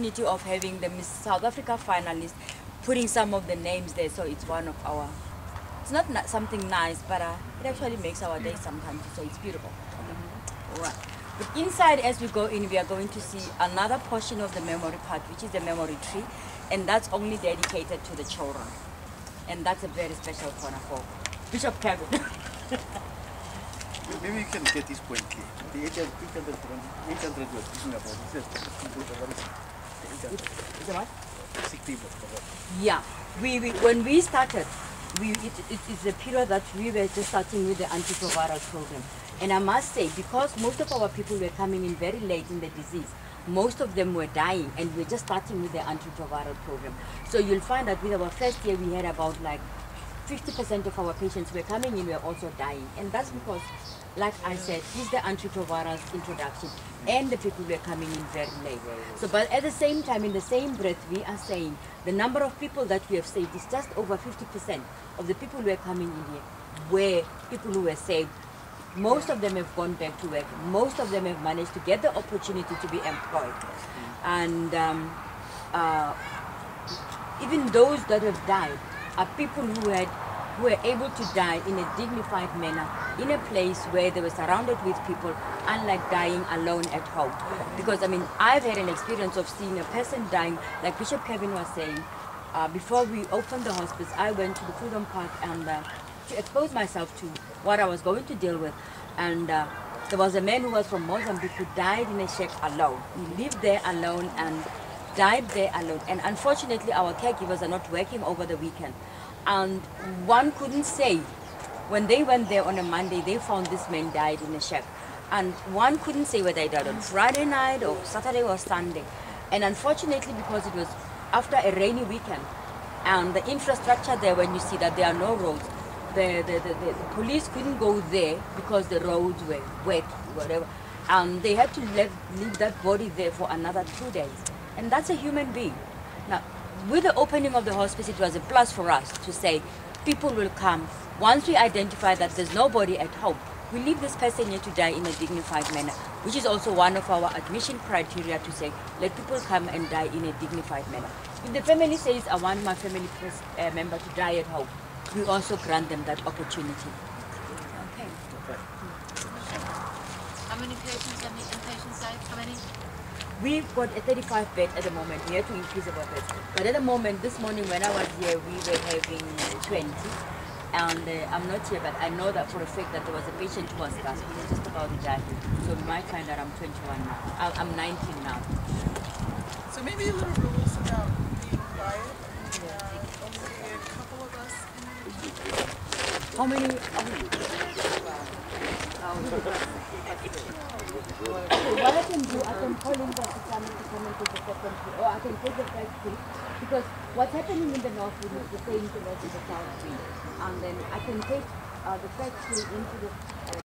opportunity of having the Miss South Africa finalists, putting some of the names there, so it's one of our, it's not something nice, but it actually makes our day sometimes, so it's beautiful. Right. But inside, as we go in, we are going to see another portion of the memory part, which is the memory tree, and that's only dedicated to the children. And that's a very special corner for Bishop Kevin. Maybe you can get this point clear. The 800 you're speaking about, Is it what? sick people. Yeah. When we started, it's a period that we were just starting with the antiretroviral program. And I must say, because most of our people were coming in very late in the disease, most of them were dying, and we're just starting with the antiretroviral program. So you'll find that with our first year, we had about like 50% of our patients were coming in, were also dying. And that's because, like I said, it's the antiretroviral introduction, and the people were coming in very late. So, but at the same time, in the same breath, we are saying the number of people that we have saved is just over 50% of the people who are coming in here were people who were saved. Most of them have gone back to work. Most of them have managed to get the opportunity to be employed. And even those that have died are people who were able to die in a dignified manner, in a place where they were surrounded with people, unlike dying alone at home. Because, I mean, I've had an experience of seeing a person dying, like Bishop Kevin was saying. Before we opened the hospice, I went to the Freedom Park and to expose myself to what I was going to deal with. And there was a man who was from Mozambique who died in a shack alone. He lived there alone and died there alone. And unfortunately, our caregivers are not working over the weekend. And one couldn't say, when they went there on a Monday, they found this man died in a shack. And one couldn't say whether he died on Friday night or Saturday or Sunday. And unfortunately, because it was after a rainy weekend, and the infrastructure there, when you see that there are no roads, the police couldn't go there because the roads were wet, whatever. And they had to leave that body there for another 2 days. And that's a human being. Now, with the opening of the hospice, it was a plus for us to say people will come. Once we identify that there's nobody at home, we leave this person here to die in a dignified manner, which is also one of our admission criteria, to say, let people come and die in a dignified manner. If the family says, I want my family member to die at home, we also grant them that opportunity. Okay. How many patients on the inpatient side? How many? We've got a 35 bed at the moment. We have to increase our beds. But at the moment, this morning when I was here, we were having 20. And I'm not here, but I know that for a fact that there was a patient who was gasping. He's just about to die. So we might find that I'm 21 now. I'm 19 now. So maybe a little rules about being quiet. Only a couple of us in the How many? Okay, what I can do, I can call in Dr. Sami to come and take the second tree, or I can take the first tree, because what's happening in the north wing is the same thing as in the south wing. And then I can take the first tree into the